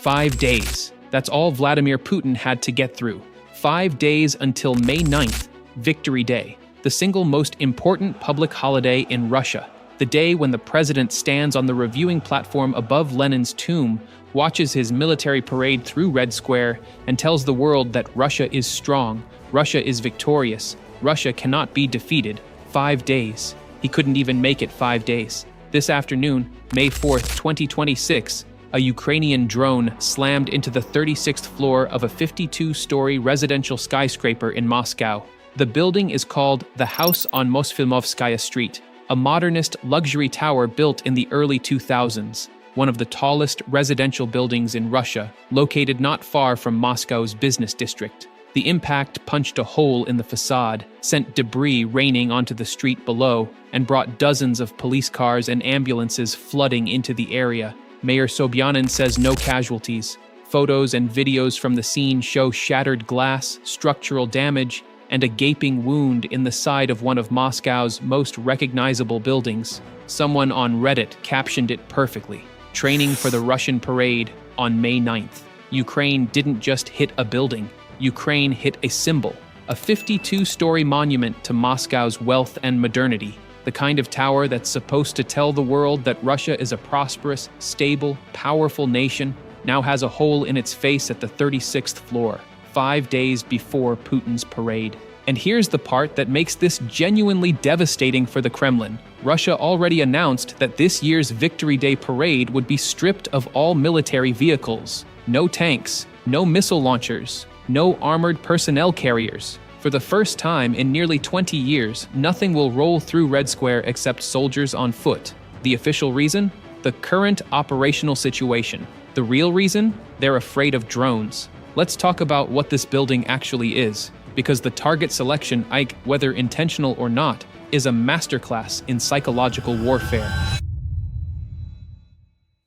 5 days. That's all Vladimir Putin had to get through. 5 days until May 9th, Victory Day, the single most important public holiday in Russia. The day when the president stands on the reviewing platform above Lenin's tomb, watches his military parade through Red Square, and tells the world that Russia is strong, Russia is victorious, Russia cannot be defeated. 5 days. He couldn't even make it 5 days. This afternoon, May 4th, 2026, a Ukrainian drone slammed into the 36th floor of a 52-story residential skyscraper in Moscow. The building is called the House on Mosfilmovskaya Street, a modernist luxury tower built in the early 2000s, one of the tallest residential buildings in Russia, located not far from Moscow's business district. The impact punched a hole in the facade, sent debris raining onto the street below, and brought dozens of police cars and ambulances flooding into the area. Mayor Sobyanin says no casualties. Photos and videos from the scene show shattered glass, structural damage, and a gaping wound in the side of one of Moscow's most recognizable buildings. Someone on Reddit captioned it perfectly: "Training for the Russian parade on May 9th. Ukraine didn't just hit a building. Ukraine hit a symbol, a 52-story monument to Moscow's wealth and modernity. The kind of tower that's supposed to tell the world that Russia is a prosperous, stable, powerful nation, now has a hole in its face at the 36th floor, 5 days before Putin's parade." And here's the part that makes this genuinely devastating for the Kremlin. Russia already announced that this year's Victory Day parade would be stripped of all military vehicles. No tanks, no missile launchers, no armored personnel carriers. For the first time in nearly 20 years, nothing will roll through Red Square except soldiers on foot. The official reason? The current operational situation. The real reason? They're afraid of drones. Let's talk about what this building actually is, because the target selection, whether intentional or not, is a masterclass in psychological warfare.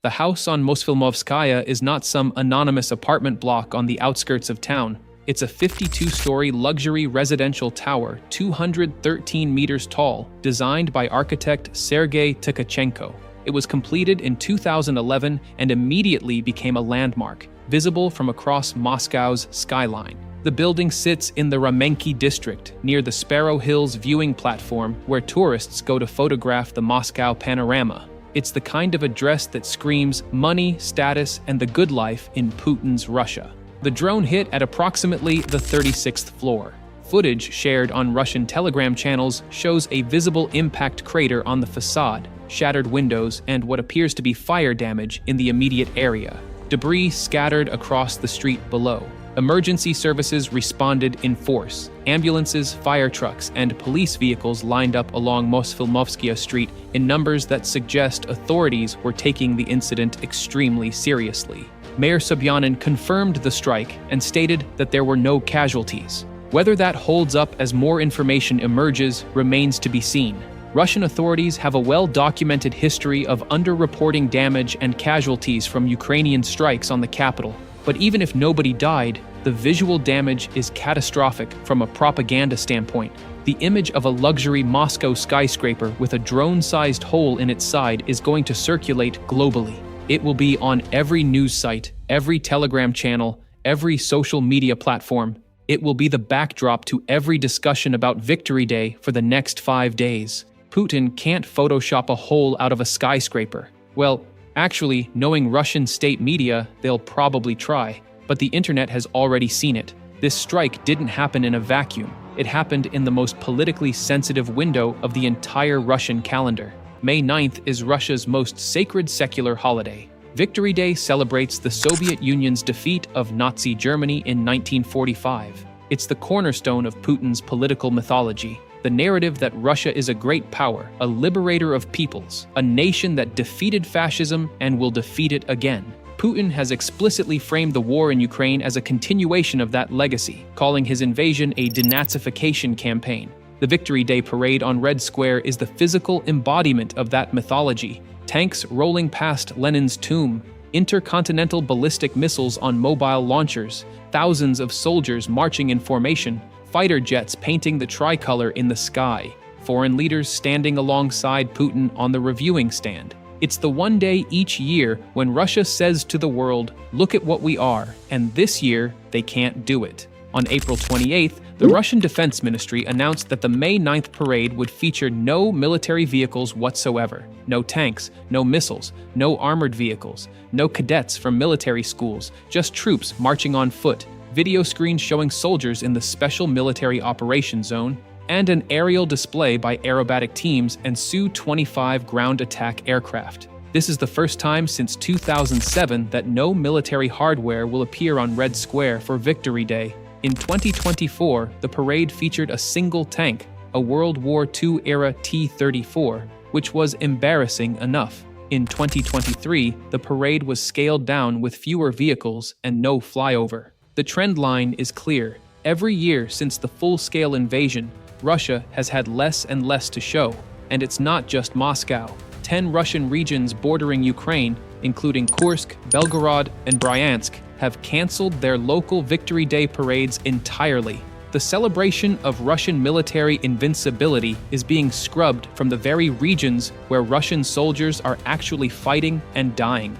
The house on Mosfilmovskaya is not some anonymous apartment block on the outskirts of town. It's a 52-story luxury residential tower, 213 meters tall, designed by architect Sergei Tkachenko. It was completed in 2011 and immediately became a landmark, visible from across Moscow's skyline. The building sits in the Ramenki district, near the Sparrow Hills viewing platform, where tourists go to photograph the Moscow panorama. It's the kind of address that screams money, status, and the good life in Putin's Russia. The drone hit at approximately the 36th floor. Footage shared on Russian Telegram channels shows a visible impact crater on the facade, shattered windows, and what appears to be fire damage in the immediate area. Debris scattered across the street below. Emergency services responded in force. Ambulances, fire trucks, and police vehicles lined up along Mosfilmovskaya Street in numbers that suggest authorities were taking the incident extremely seriously. Mayor Sobyanin confirmed the strike and stated that there were no casualties. Whether that holds up as more information emerges remains to be seen. Russian authorities have a well-documented history of underreporting damage and casualties from Ukrainian strikes on the capital. But even if nobody died, the visual damage is catastrophic from a propaganda standpoint. The image of a luxury Moscow skyscraper with a drone-sized hole in its side is going to circulate globally. It will be on every news site, every Telegram channel, every social media platform. It will be the backdrop to every discussion about Victory Day for the next 5 days. Putin can't Photoshop a hole out of a skyscraper. Well, actually, knowing Russian state media, they'll probably try. But the internet has already seen it. This strike didn't happen in a vacuum. It happened in the most politically sensitive window of the entire Russian calendar. May 9th is Russia's most sacred secular holiday. Victory Day celebrates the Soviet Union's defeat of Nazi Germany in 1945. It's the cornerstone of Putin's political mythology, the narrative that Russia is a great power, a liberator of peoples, a nation that defeated fascism and will defeat it again. Putin has explicitly framed the war in Ukraine as a continuation of that legacy, calling his invasion a denazification campaign. The Victory Day parade on Red Square is the physical embodiment of that mythology. Tanks rolling past Lenin's tomb, intercontinental ballistic missiles on mobile launchers, thousands of soldiers marching in formation, fighter jets painting the tricolor in the sky, foreign leaders standing alongside Putin on the reviewing stand. It's the one day each year when Russia says to the world, "Look at what we are," and this year they can't do it. On April 28th, the Russian Defense Ministry announced that the May 9th parade would feature no military vehicles whatsoever. No tanks, no missiles, no armored vehicles, no cadets from military schools, just troops marching on foot, video screens showing soldiers in the Special Military Operations Zone, and an aerial display by aerobatic teams and Su-25 ground attack aircraft. This is the first time since 2007 that no military hardware will appear on Red Square for Victory Day. In 2024, the parade featured a single tank, a World War II-era T-34, which was embarrassing enough. In 2023, the parade was scaled down with fewer vehicles and no flyover. The trend line is clear. Every year since the full-scale invasion, Russia has had less and less to show. And it's not just Moscow. 10 Russian regions bordering Ukraine, including Kursk, Belgorod, and Bryansk, have canceled their local Victory Day parades entirely. The celebration of Russian military invincibility is being scrubbed from the very regions where Russian soldiers are actually fighting and dying.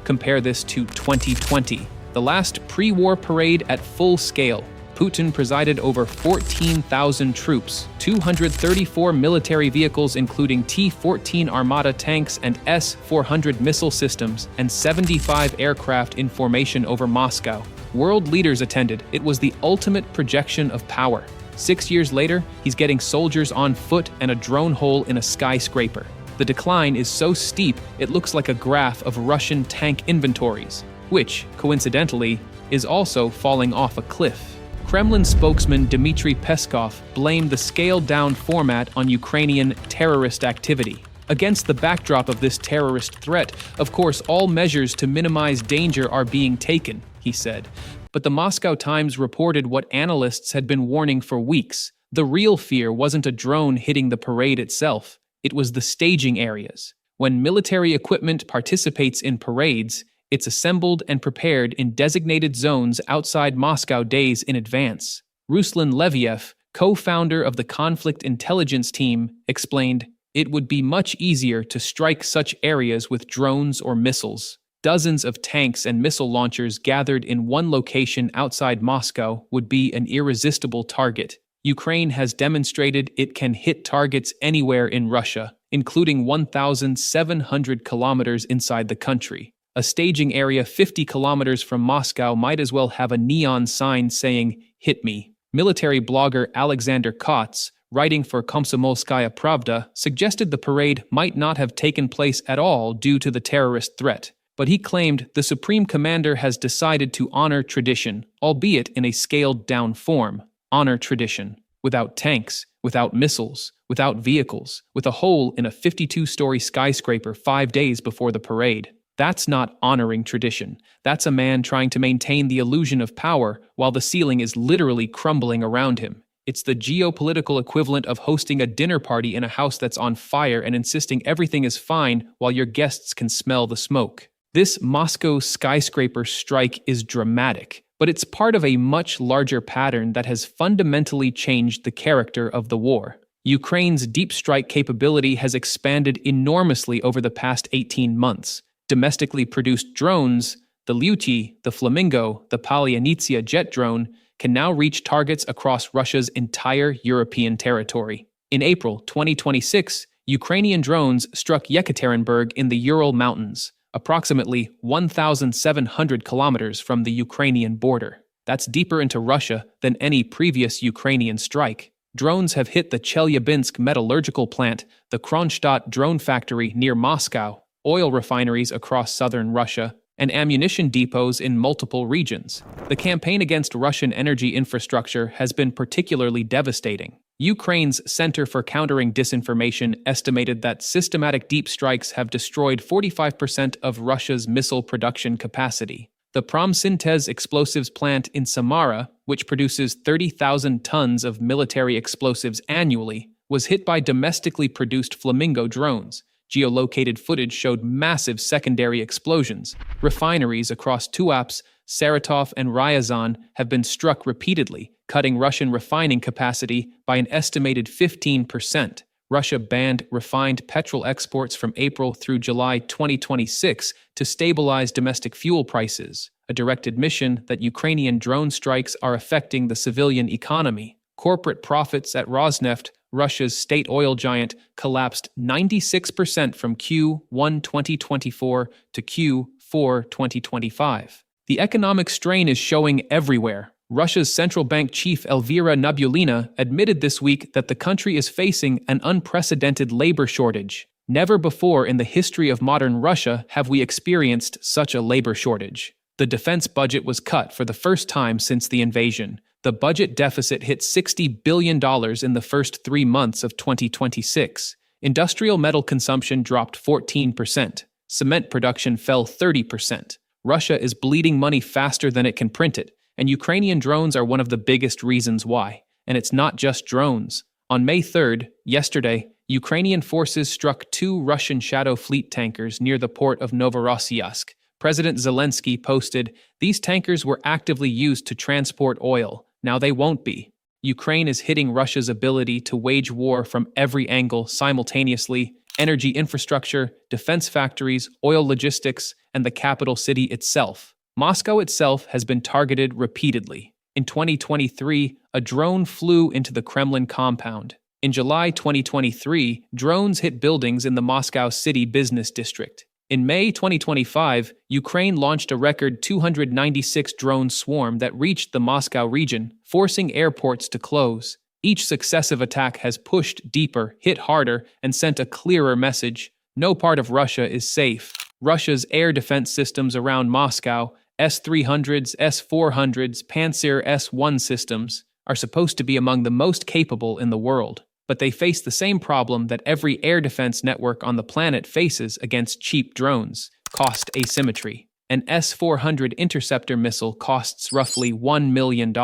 Compare this to 2020, the last pre-war parade at full scale. Putin presided over 14,000 troops, 234 military vehicles including T-14 Armata tanks and S-400 missile systems, and 75 aircraft in formation over Moscow. World leaders attended. It was the ultimate projection of power. 6 years later, he's getting soldiers on foot and a drone hole in a skyscraper. The decline is so steep, it looks like a graph of Russian tank inventories, which, coincidentally, is also falling off a cliff. Kremlin spokesman Dmitry Peskov blamed the scaled-down format on Ukrainian terrorist activity. Against the backdrop of this terrorist threat, of course, all measures to minimize danger are being taken, he said. But the Moscow Times reported what analysts had been warning for weeks. The real fear wasn't a drone hitting the parade itself. It was the staging areas. When military equipment participates in parades, it's assembled and prepared in designated zones outside Moscow days in advance. Ruslan Leviev, co-founder of the conflict intelligence team, explained, "It would be much easier to strike such areas with drones or missiles. Dozens of tanks and missile launchers gathered in one location outside Moscow would be an irresistible target. Ukraine has demonstrated it can hit targets anywhere in Russia, including 1,700 kilometers inside the country. A staging area 50 kilometers from Moscow might as well have a neon sign saying, 'Hit me.'" Military blogger Alexander Kotz, writing for Komsomolskaya Pravda, suggested the parade might not have taken place at all due to the terrorist threat. But he claimed the Supreme Commander has decided to honor tradition, albeit in a scaled-down form. Honor tradition. Without tanks, without missiles, without vehicles, with a hole in a 52-story skyscraper 5 days before the parade. That's not honoring tradition. That's a man trying to maintain the illusion of power while the ceiling is literally crumbling around him. It's the geopolitical equivalent of hosting a dinner party in a house that's on fire and insisting everything is fine while your guests can smell the smoke. This Moscow skyscraper strike is dramatic, but it's part of a much larger pattern that has fundamentally changed the character of the war. Ukraine's deep strike capability has expanded enormously over the past 18 months. Domestically produced drones, the Lyuti, the Flamingo, the Palyanitsia jet drone, can now reach targets across Russia's entire European territory. In April 2026, Ukrainian drones struck Yekaterinburg in the Ural Mountains, approximately 1,700 kilometers from the Ukrainian border. That's deeper into Russia than any previous Ukrainian strike. Drones have hit the Chelyabinsk metallurgical plant, the Kronstadt drone factory near Moscow, oil refineries across southern Russia, and ammunition depots in multiple regions. The campaign against Russian energy infrastructure has been particularly devastating. Ukraine's Center for Countering Disinformation estimated that systematic deep strikes have destroyed 45% of Russia's missile production capacity. The Promsyntez explosives plant in Samara, which produces 30,000 tons of military explosives annually, was hit by domestically produced Flamingo drones. Geolocated footage showed massive secondary explosions. Refineries across Tuapse, Saratov, and Ryazan have been struck repeatedly, cutting Russian refining capacity by an estimated 15%. Russia banned refined petrol exports from April through July 2026 to stabilize domestic fuel prices, a direct admission that Ukrainian drone strikes are affecting the civilian economy. Corporate profits at Rosneft, Russia's state oil giant, collapsed 96% from Q1 2024 to Q4 2025. The economic strain is showing everywhere. Russia's central bank chief Elvira Nabiullina admitted this week that the country is facing an unprecedented labor shortage. Never before in the history of modern Russia have we experienced such a labor shortage. The defense budget was cut for the first time since the invasion. The budget deficit hit $60 billion in the first 3 months of 2026. Industrial metal consumption dropped 14%. Cement production fell 30%. Russia is bleeding money faster than it can print it. And Ukrainian drones are one of the biggest reasons why. And it's not just drones. On May 3rd, yesterday, Ukrainian forces struck 2 Russian Shadow Fleet tankers near the port of Novorossiysk. President Zelensky posted, "These tankers were actively used to transport oil. Now they won't be." Ukraine is hitting Russia's ability to wage war from every angle simultaneously: energy infrastructure, defense factories, oil logistics, and the capital city itself. Moscow itself has been targeted repeatedly. In 2023, a drone flew into the Kremlin compound. In July 2023, drones hit buildings in the Moscow city business district. In May 2025, Ukraine launched a record 296 drone swarm that reached the Moscow region, forcing airports to close. Each successive attack has pushed deeper, hit harder, and sent a clearer message: no part of Russia is safe. Russia's air defense systems around Moscow, S-300s, S-400s, Pantsir S-1 systems, are supposed to be among the most capable in the world. But they face the same problem that every air defense network on the planet faces against cheap drones: cost asymmetry. An S-400 interceptor missile costs roughly $1 million.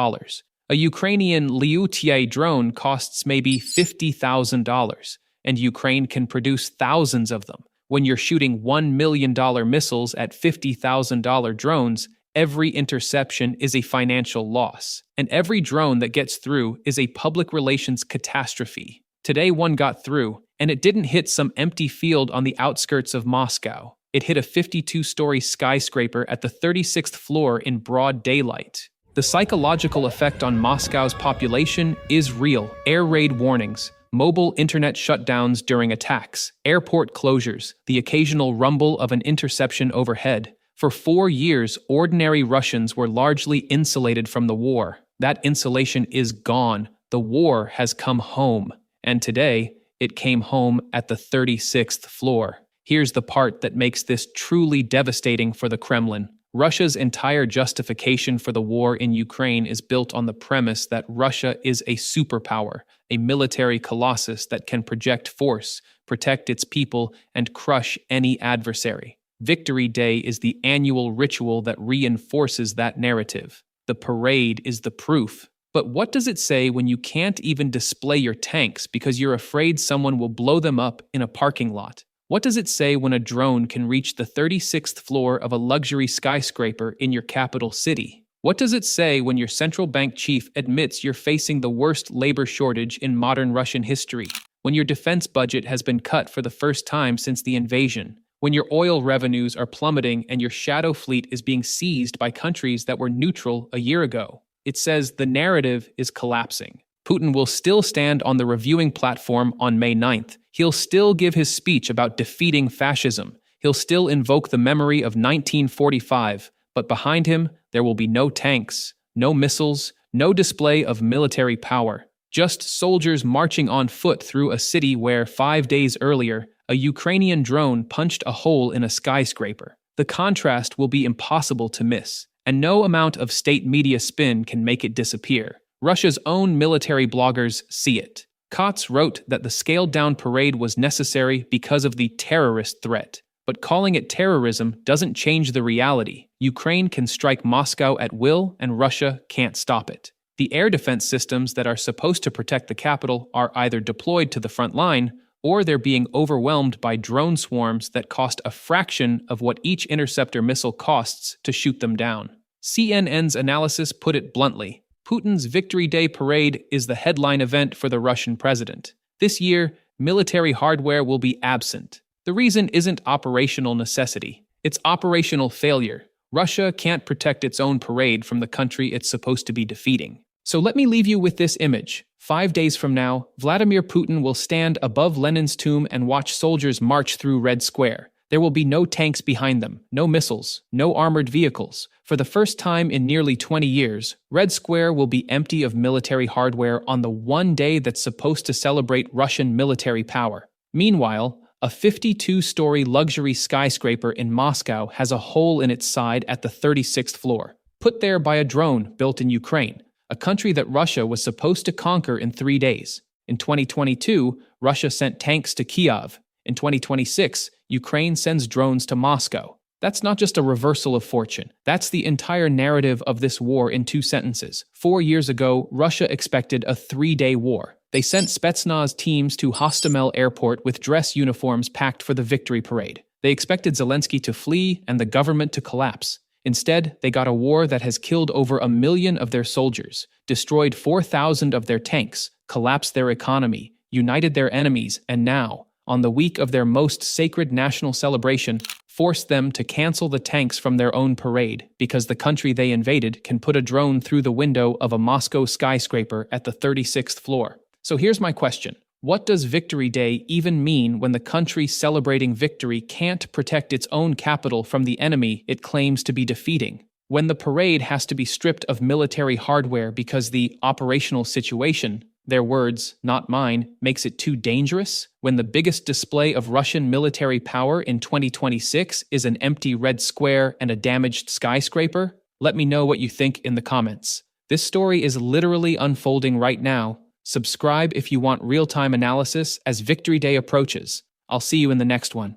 A Ukrainian Lyutia drone costs maybe $50,000, and Ukraine can produce thousands of them. When you're shooting $1 million missiles at $50,000 drones, every interception is a financial loss, and every drone that gets through is a public relations catastrophe. Today one got through, and it didn't hit some empty field on the outskirts of Moscow. It hit a 52-story skyscraper at the 36th floor in broad daylight. The psychological effect on Moscow's population is real. Air raid warnings, mobile internet shutdowns during attacks, airport closures, the occasional rumble of an interception overhead. For 4 years, ordinary Russians were largely insulated from the war. That insulation is gone. The war has come home. And today, it came home at the 36th floor. Here's the part that makes this truly devastating for the Kremlin. Russia's entire justification for the war in Ukraine is built on the premise that Russia is a superpower, a military colossus that can project force, protect its people, and crush any adversary. Victory Day is the annual ritual that reinforces that narrative. The parade is the proof. But what does it say when you can't even display your tanks because you're afraid someone will blow them up in a parking lot? What does it say when a drone can reach the 36th floor of a luxury skyscraper in your capital city? What does it say when your central bank chief admits you're facing the worst labor shortage in modern Russian history? When your defense budget has been cut for the first time since the invasion? When your oil revenues are plummeting and your shadow fleet is being seized by countries that were neutral a year ago? It says the narrative is collapsing. Putin will still stand on the reviewing platform on May 9th. He'll still give his speech about defeating fascism. He'll still invoke the memory of 1945, but behind him, there will be no tanks, no missiles, no display of military power. Just soldiers marching on foot through a city where, 5 days earlier, a Ukrainian drone punched a hole in a skyscraper. The contrast will be impossible to miss, and no amount of state media spin can make it disappear. Russia's own military bloggers see it. Kotz wrote that the scaled-down parade was necessary because of the terrorist threat. But calling it terrorism doesn't change the reality. Ukraine can strike Moscow at will, and Russia can't stop it. The air defense systems that are supposed to protect the capital are either deployed to the front line, or they're being overwhelmed by drone swarms that cost a fraction of what each interceptor missile costs to shoot them down. CNN's analysis put it bluntly: Putin's Victory Day parade is the headline event for the Russian president. This year, military hardware will be absent. The reason isn't operational necessity, it's operational failure. Russia can't protect its own parade from the country it's supposed to be defeating. So let me leave you with this image. 5 days from now, Vladimir Putin will stand above Lenin's tomb and watch soldiers march through Red Square. There will be no tanks behind them, no missiles, no armored vehicles. For the first time in nearly 20 years, Red Square will be empty of military hardware on the one day that's supposed to celebrate Russian military power. Meanwhile, a 52-story luxury skyscraper in Moscow has a hole in its side at the 36th floor, put there by a drone built in Ukraine, a country that Russia was supposed to conquer in 3 days. In 2022, Russia sent tanks to Kyiv. In 2026, Ukraine sends drones to Moscow. That's not just a reversal of fortune. That's the entire narrative of this war in 2 sentences. 4 years ago, Russia expected a 3-day war. They sent Spetsnaz teams to Hostomel airport with dress uniforms packed for the victory parade. They expected Zelensky to flee and the government to collapse. Instead, they got a war that has killed over 1 million of their soldiers, destroyed 4,000 of their tanks, collapsed their economy, united their enemies, and now, on the week of their most sacred national celebration, forced them to cancel the tanks from their own parade because the country they invaded can put a drone through the window of a Moscow skyscraper at the 36th floor. So here's my question. What does Victory Day even mean when the country celebrating victory can't protect its own capital from the enemy it claims to be defeating? When the parade has to be stripped of military hardware because the operational situation, their words, not mine, makes it too dangerous? When the biggest display of Russian military power in 2026 is an empty red square and a damaged skyscraper? Let me know what you think in the comments. This story is literally unfolding right now. Subscribe if you want real-time analysis as Victory Day approaches. I'll see you in the next one.